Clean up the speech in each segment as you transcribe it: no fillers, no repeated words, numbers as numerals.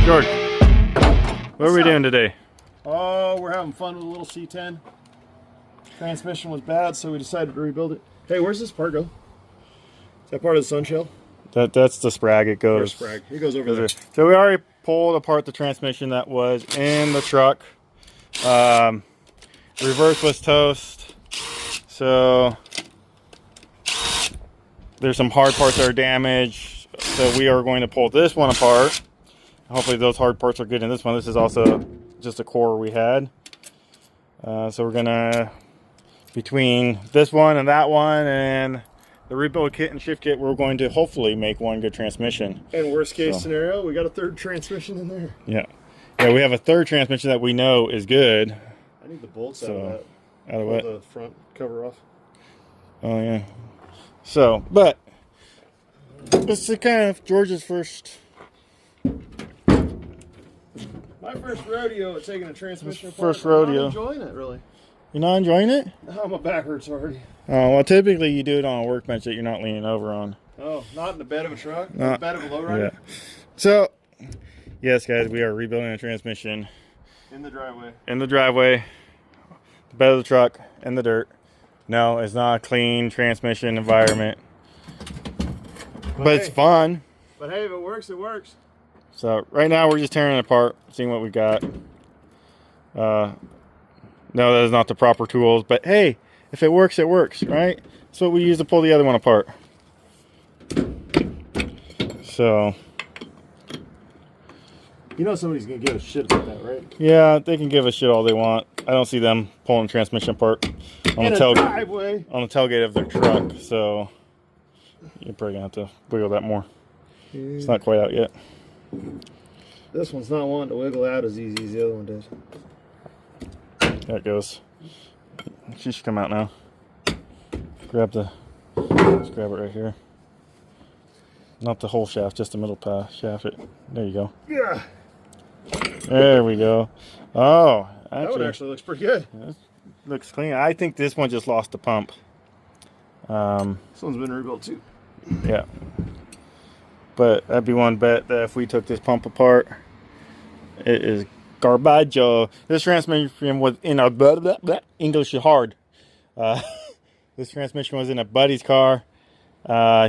George, what are we doing today? Oh, we're having fun with a little C10. Transmission was bad, so we decided to rebuild it. Hey, where's this part go? Is that part of the sun shell? That's the sprag. It goes. Sprag. It goes over there. So we already pulled apart the transmission that was in the truck. Reverse was toast. So there's some hard parts that are damaged. So we are going to pull this one apart. Hopefully those hard parts are good in this one. This is also just a core we had. So we're gonna, between this one and that one and the rebuild kit and shift kit, we're going to hopefully make one good transmission. And worst case scenario, we got a third transmission in there. Yeah, we have a third transmission that we know is good. I need the bolts out of that. Out of what? The front cover off. Oh yeah. So, but this is kind of George's first. My first rodeo at taking a transmission apart. First rodeo. I'm not enjoying it, really. You're not enjoying it? Oh, my back hurts already. Oh, well, typically you do it on a workbench that you're not leaning over on. Oh, not in the bed of a truck? In the bed of a lowrider? Yeah. So, yes, guys, we are rebuilding a transmission. In the driveway. In the driveway. The bed of the truck. In the dirt. No, it's not a clean transmission environment. But hey, it's fun. But hey, if it works, it works. So, right now we're just tearing it apart, seeing what we got. No, that is not the proper tools, but hey, if it works, right? That's what we use to pull the other one apart. So, you know somebody's gonna give a shit about that, right? yeah, they can give a shit all they want. I don't see them pulling transmission apart on the tailgate of their truck, so you're probably gonna have to wiggle that more. It's not quite out yet. This one's not wanting to wiggle out as easy as the other one does. There it goes. She should come out now. Let's grab it right here. Not the whole shaft, just the middle shaft. There you go. Yeah. There we go. Oh, that one actually looks pretty good. Looks clean. I think this one just lost the pump. This one's been rebuilt too. Yeah. But that'd be one bet that if we took this pump apart, it is garbage. This transmission was in a English is hard. This transmission was in a buddy's car.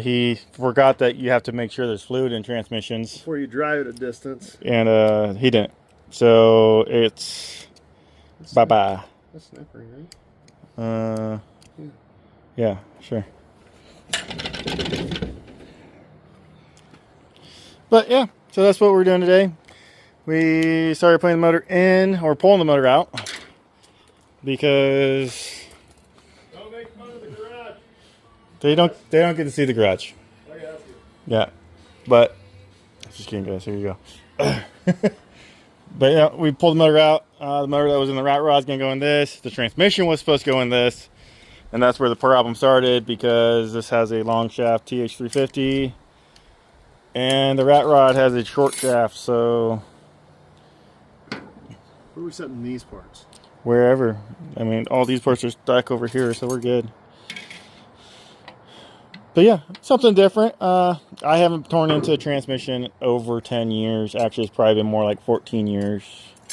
He forgot that you have to make sure there's fluid in transmissions before you drive it a distance, and he didn't. So it's bye bye. That's snapper, right? Yeah, sure. But yeah, so that's what we're doing today. We started putting the motor in, or pulling the motor out, because don't make fun of the garage. They don't get to see the garage. Okay, that's good. Yeah, but just kidding, guys. Here you go. But yeah, we pulled the motor out. The motor that was in the rat rod is gonna go in this. The transmission was supposed to go in this, and that's where the problem started, because this has a long shaft TH350. And the rat rod has a short shaft, so where are we setting these parts? Wherever. I mean, all these parts are stuck over here, so we're good. But yeah, something different. I haven't torn into a transmission over 10 years. Actually, it's probably been more like 14 years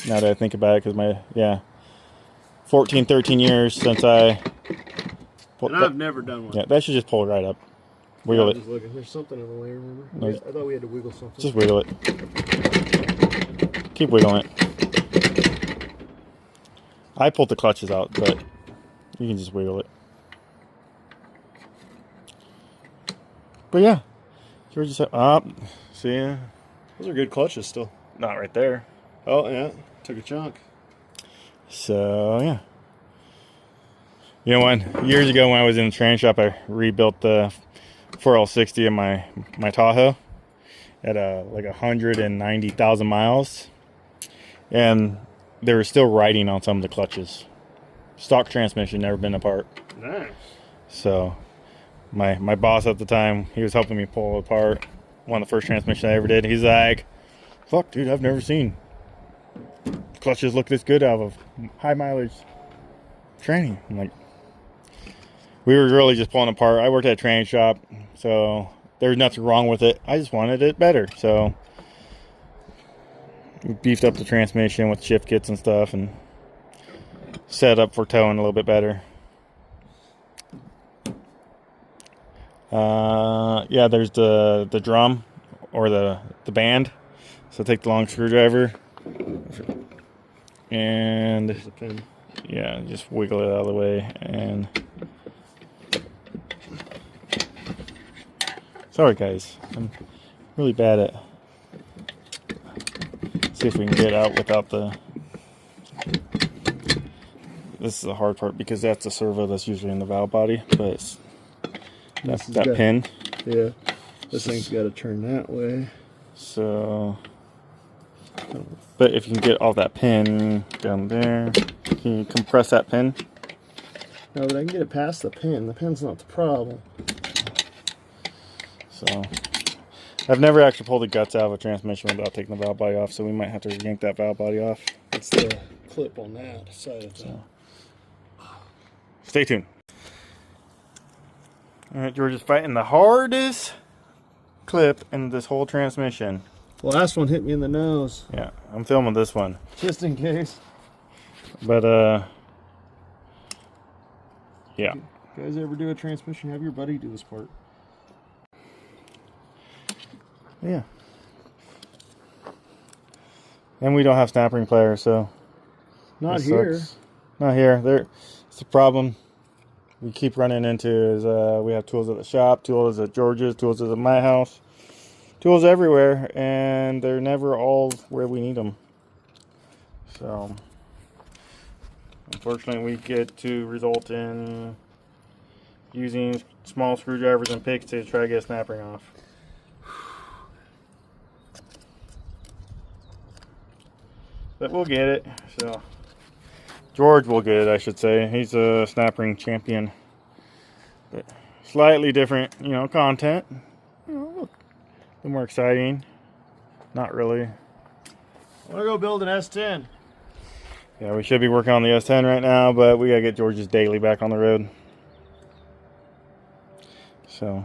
now that I think about it, because 14, 13 years since I... And I've never done one. Yeah, that should just pull it right up. Wiggle it. Just looking. There's something in the way, remember? No, I thought we had to wiggle something. Just wiggle it. Keep wiggling it. I pulled the clutches out, but you can just wiggle it. But yeah, George just see ya. Those are good clutches still. Not right there. Oh yeah, took a chunk. So yeah. You know what? Years ago when I was in the train shop, I rebuilt the 4L60 in my Tahoe at like 190,000 miles, and they were still riding on some of the clutches. Stock transmission, never been apart. Nice. So my boss at the time, he was helping me pull it apart. One of the first transmissions I ever did. He's like, "Fuck, dude, I've never seen clutches look this good out of high mileage training." I'm like, we were really just pulling apart. I worked at a training shop, so there's nothing wrong with it. I just wanted it better. So We beefed up the transmission with shift kits and stuff, and set up for towing a little bit better. Yeah, there's the drum or the band. So take the long screwdriver and yeah, just wiggle it out of the way. And sorry guys, I'm really bad at. See if we can get it out without the. This is the hard part because that's the servo that's usually in the valve body, but that's that pin. Yeah, this thing's got to turn that way. So, but if you can get all that pin down there, can you compress that pin? No, but I can get it past the pin. The pin's not the problem. So, I've never actually pulled the guts out of a transmission without taking the valve body off, so we might have to yank that valve body off. It's the clip on that side of that. Stay tuned. Alright, George is fighting the hardest clip in this whole transmission. The last one hit me in the nose. Yeah, I'm filming this one. Just in case. But, yeah. You guys ever do a transmission, have your buddy do this part. Yeah. And we don't have snap ring pliers, so. Not here. Sucks. Not here. There. It's a problem we keep running into is we have tools at the shop, tools at George's, tools at my house, tools everywhere, and they're never all where we need them. So, unfortunately, we get to result in using small screwdrivers and picks to try to get a snap ring off. But we'll get it. So. George will get it, I should say. He's a snap ring champion. But slightly different, you know, content. You know, a little more exciting. Not really. I want to go build an S10. Yeah, we should be working on the S10 right now, but we got to get George's daily back on the road. So,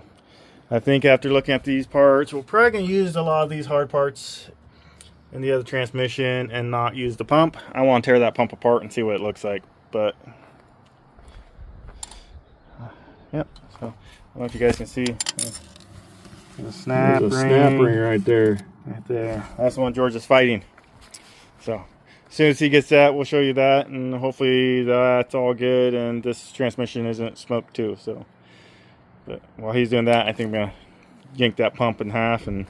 I think after looking at these parts, we're probably going to use a lot of these hard parts in the other transmission and not use the pump. I want to tear that pump apart and see what it looks like, but yep. So I don't know if you guys can see the snap ring. Snap ring right there. Right there. That's the one George is fighting. So as soon as he gets that, we'll show you that, and hopefully that's all good and this transmission isn't smoked too. So, but while he's doing that, I think I'm gonna yank that pump in half and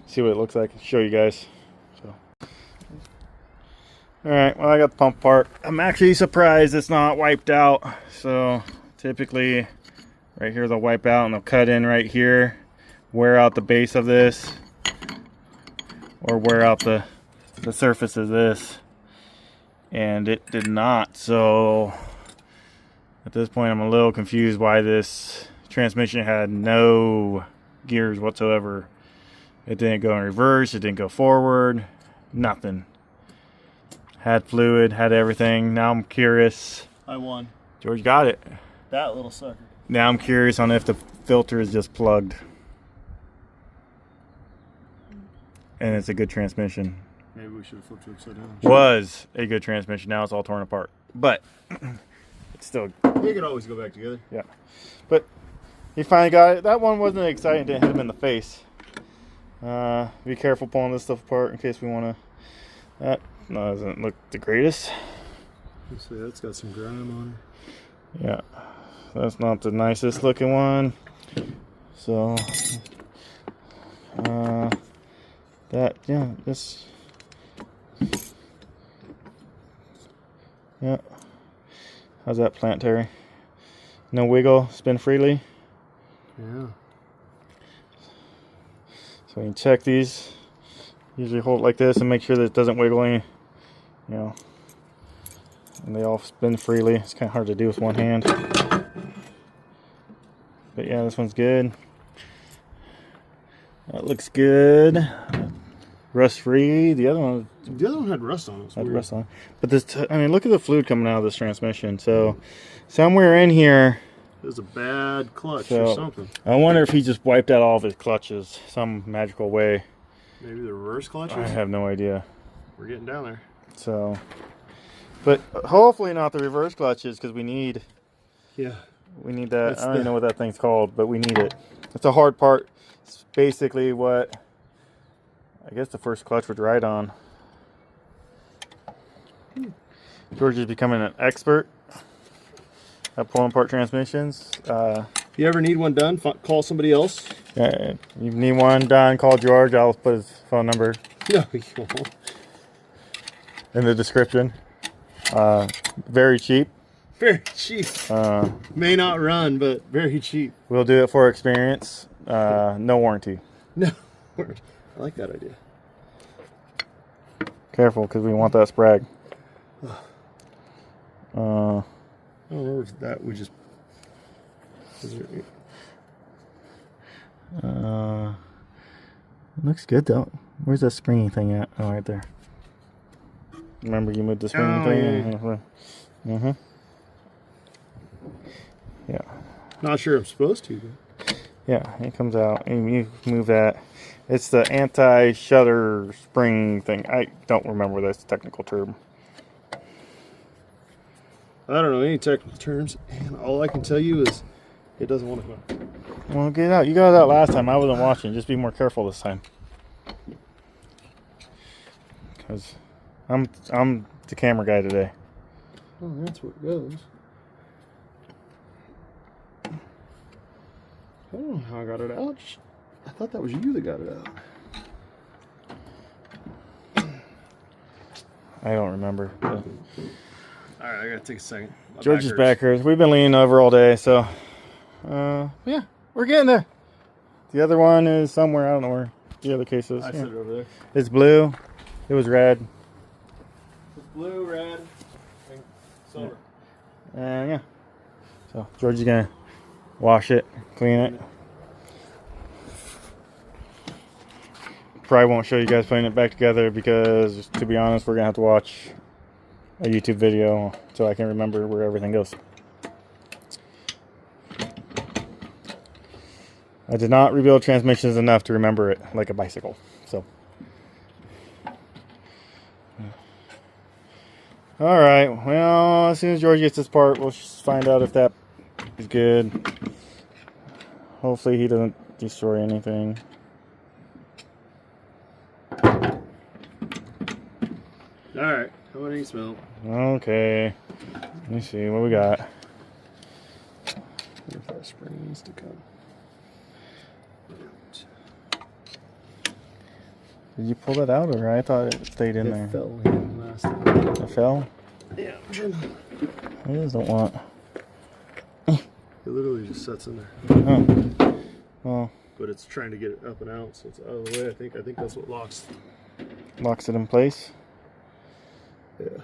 see what it looks like. Show you guys. Alright, well I got the pump apart. I'm actually surprised it's not wiped out. So typically right here they'll wipe out and they'll cut in right here, wear out the base of this, or wear out the surface of this. And it did not. So at this point I'm a little confused why this transmission had no gears whatsoever. It didn't go in reverse, it didn't go forward, nothing. Had fluid, had everything. Now I'm curious. I won. George got it. That little sucker. Now I'm curious on if the filter is just plugged. And it's a good transmission. Maybe we should have flipped it upside down. Was a good transmission. Now it's all torn apart. But it's still. They could always go back together. Yeah. But he finally got it. That one wasn't exciting. Didn't hit him in the face. Be careful pulling this stuff apart in case we want to. That doesn't look the greatest. Let's see, that's got some grime on it. Yeah, that's not the nicest looking one. So, this. Yeah. How's that plant, Terry? No wiggle, spin freely. Yeah. So you can check these. Usually hold it like this and make sure that it doesn't wiggle any, you know. And they all spin freely. It's kind of hard to do with one hand. But yeah, this one's good. That looks good. Rust free. The other one had rust on it. Had rust on. But this, I mean, look at the fluid coming out of this transmission. So somewhere in here, there's a bad clutch or something. I wonder if he just wiped out all of his clutches some magical way. Maybe the reverse clutches? I have no idea. we're getting down there. So, but hopefully not the reverse clutches, because we need that. I don't even know what that thing's called, but we need it. It's a hard part. It's basically what I guess the first clutch would ride on. George is becoming an expert at pulling apart transmissions. If you ever need one done, call somebody else. You need one done, call George. I'll put his phone number No, you won't. in the description. Very cheap. Very cheap. May not run, but very cheap. We'll do it for experience. No warranty. No, I like that idea. Careful, because we want that sprag. I don't know if that we just. Looks good though. Where's that springy thing at? Oh, right there. Remember you moved the springy thing? Yeah. Yeah. Not sure I'm supposed to. But. Yeah, it comes out and you move that. It's the anti-shutter spring thing. I don't remember this technical term. I don't know any technical terms, and all I can tell you is it doesn't want to go. Well, get it out. You got it out last time. I wasn't watching. Just be more careful this time. Because I'm the camera guy today. Oh, that's where it goes. I don't know how I got it out. I thought that was you that got it out. I don't remember. All right, I gotta take a second. George's back hurts. We've been leaning over all day, so yeah, we're getting there. The other one is somewhere. I don't know where the other case is. I set it over there. It's blue. It was red. It's blue, red, and silver. And yeah. So George is gonna wash it, clean it. Probably won't show you guys putting it back together because, to be honest, we're gonna have to watch a YouTube video so I can remember where everything goes. I did not rebuild transmissions enough to remember it like a bicycle. So, all right. Well, as soon as George gets this part, we'll find out if that is good. Hopefully, he doesn't destroy anything. All right. How about any smell? Okay. Let me see what we got. If that spring needs to come. Did you pull that out, or I thought it stayed in there? It fell in last time. It fell? Yeah, I'm trying to. I just don't want. It literally just sits in there. Oh. Well. But it's trying to get it up and out, so it's out of the way. I think that's what locks it in place. Yeah.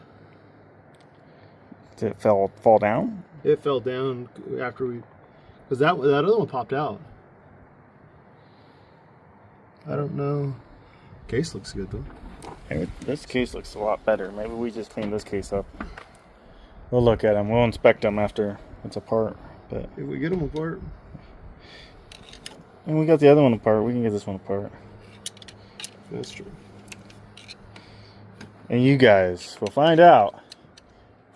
Did it fall down? It fell down after we, because that other one popped out. I don't know. Case looks good though. Hey, this case looks a lot better. Maybe we just clean this case up. We'll look at them. We'll inspect them after it's apart. But if we get them apart, and we got the other one apart, we can get this one apart. That's true. And you guys will find out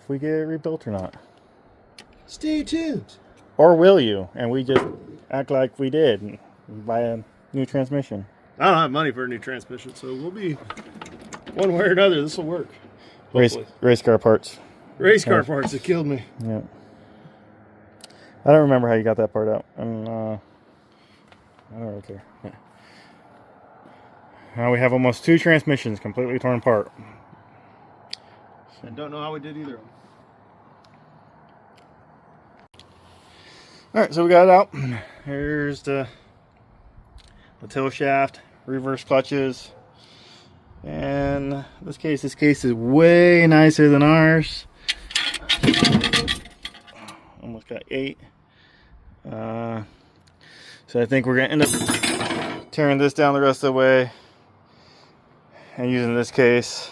if we get it rebuilt or not. Stay tuned. Or will you? And we just act like we did and buy a new transmission. I don't have money for a new transmission, so we'll be one way or another. This will work. Race car parts. Race car parts that killed me. Yeah. I don't remember how you got that part out. And I don't really care. Yeah. Now we have almost 2 transmissions completely torn apart. I don't know how we did either of them. Alright, so we got it out. Here's the tail shaft, reverse clutches, and this case is way nicer than ours. Almost got 8. So I think we're gonna end up tearing this down the rest of the way and using this case.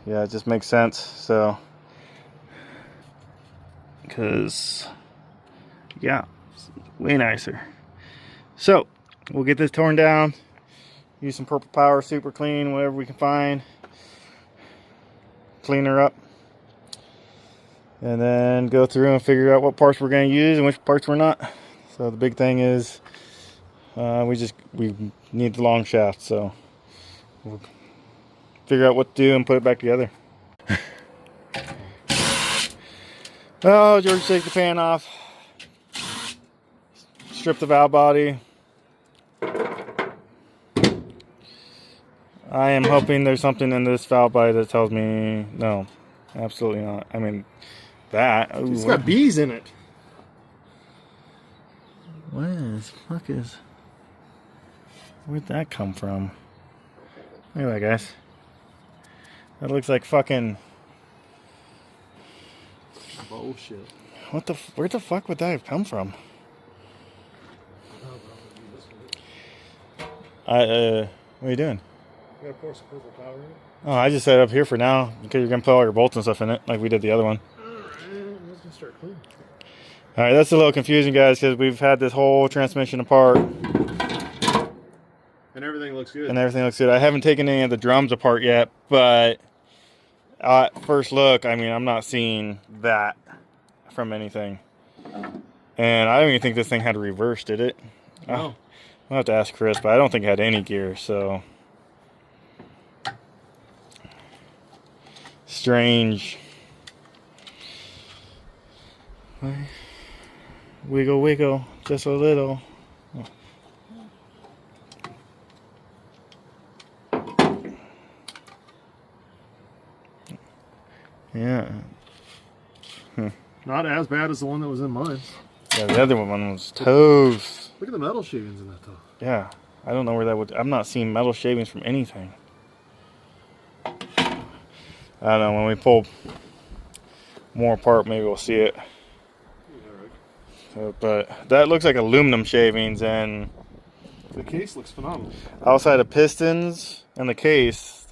Yeah, it just makes sense. So, because yeah, it's way nicer. So we'll get this torn down, use some Purple Power Super Clean, whatever we can find. Clean her up. And then go through and figure out what parts we're going to use and which parts we're not. So the big thing is we need the long shaft, so we'll figure out what to do and put it back together. Oh, George, take the pan off. Strip the valve body. I am hoping there's something in this valve body that tells me no, absolutely not. I mean, that. Ooh, It's got bees in it. What is fuck is? Where'd that come from? Look at that, guys. That looks like fucking. Bullshit. What the? Where the fuck would that have come from? What are you doing? You gotta pour some Purple Power in it. Oh, I just set it up here for now because you're gonna put all your bolts and stuff in it, like we did the other one. Let's just start cleaning. All right, that's a little confusing, guys, because we've had this whole transmission apart. And everything looks good. And everything looks good. I haven't taken any of the drums apart yet, but at first look, I mean, I'm not seeing that from anything. And I don't even think this thing had reverse, did it? No. I'll have to ask Chris, but I don't think it had any gear, so. Strange. Wiggle, wiggle, just a little. Yeah. Not as bad as the one that was in mine. Yeah, the other one was toast. Look at the metal shavings in that though. Yeah. I don't know where that would. I'm not seeing metal shavings from anything. I don't know. When we pull more apart, maybe we'll see it. But that looks like aluminum shavings, and The case looks phenomenal. outside of pistons and the case,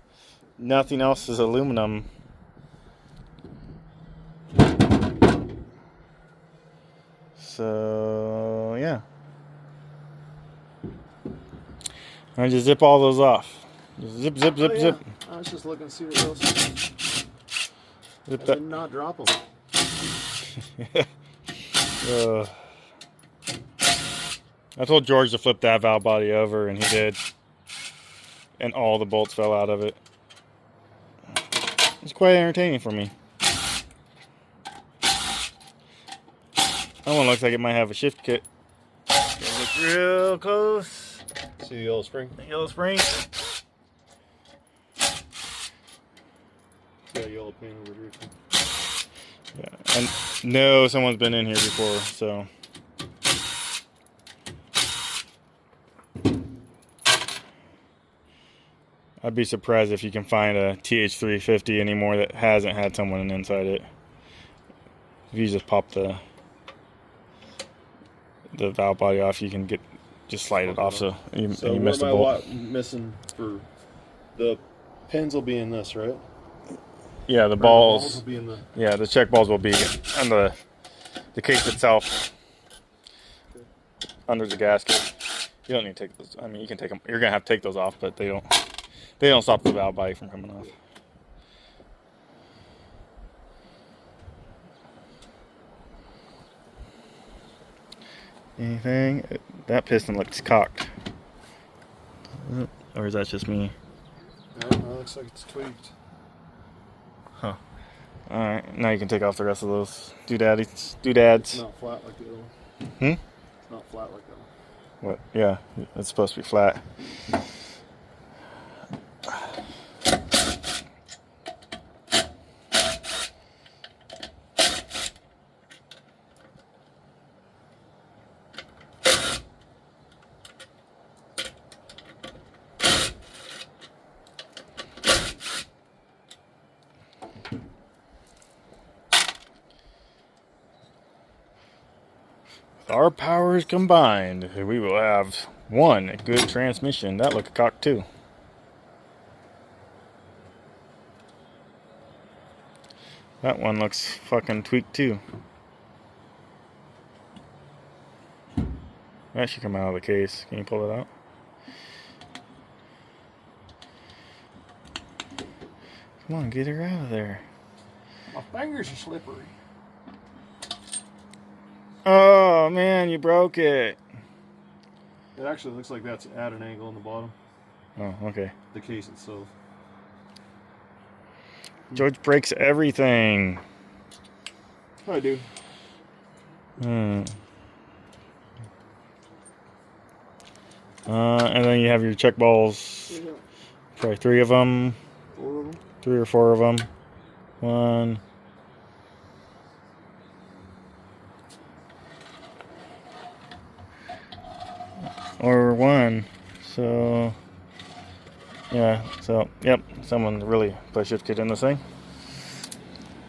nothing else is aluminum. So yeah, I just zip all those off. Just zip, zip, zip, Oh, yeah. zip. I was just looking to see what else. Zip I that. did not drop them. I told George to flip that valve body over, and he did. And all the bolts fell out of it. It's quite entertaining for me. That one looks like it might have a shift kit. Look real close. See the yellow spring? The yellow spring. Yeah, yellow paint over here. Yeah, and no, someone's been in here before, so. I'd be surprised if you can find a TH350 anymore that hasn't had someone inside it. If you just pop the valve body off, you can just slide it off. So you missed the bolt. Missing for the pins will be in this, right? Yeah, the Or balls. will be in the. Yeah, the check balls will be on the case itself, under the gasket. You don't need to take those. I mean, you can take them. You're gonna have to take those off, but they don't stop the valve body from coming off. Anything? That piston looks cocked. Or is that just me? No, that looks like it's tweaked. Huh. Alright, now you can take off the rest of those doodads. It's not flat like the other one. Hmm? It's not flat like that one. What? Yeah, it's supposed to be flat. Our powers combined, we will have one good transmission. That looked cocked too. That one looks fucking tweaked too. That should come out of the case. Can you pull it out? Come on, get her out of there. My fingers are slippery. Oh man, you broke it. It actually looks like that's at an angle on the bottom. Oh, okay. The case itself. George breaks everything. I do. And then you have your check balls. Probably 3 of them. 4 of them. 3 or 4 of them. 1. Or 1. So, yeah. So, yep. Someone really put a shift kit in this thing.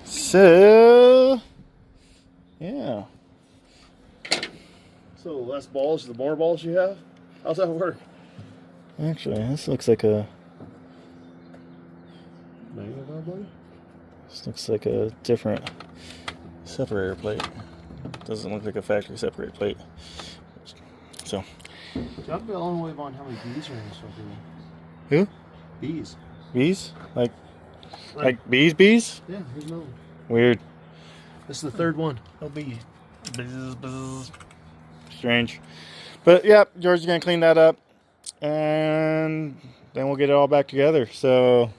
So, yeah. So less balls, the more balls you have? How's that work? Actually, this looks like a... This looks like a different separator plate. Doesn't look like a factory separator plate. So. I'm blown away on how many bees are in this fucking. Who? Bees. Bees? Like bees? Yeah, here's another one. Weird. This is the 3rd one. Oh, bees. Buzz. Strange. But yeah, George is gonna clean that up, and then we'll get it all back together. So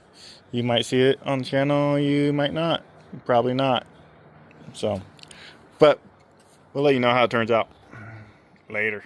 you might see it on the channel, you might not. Probably not. So, but we'll let you know how it turns out later.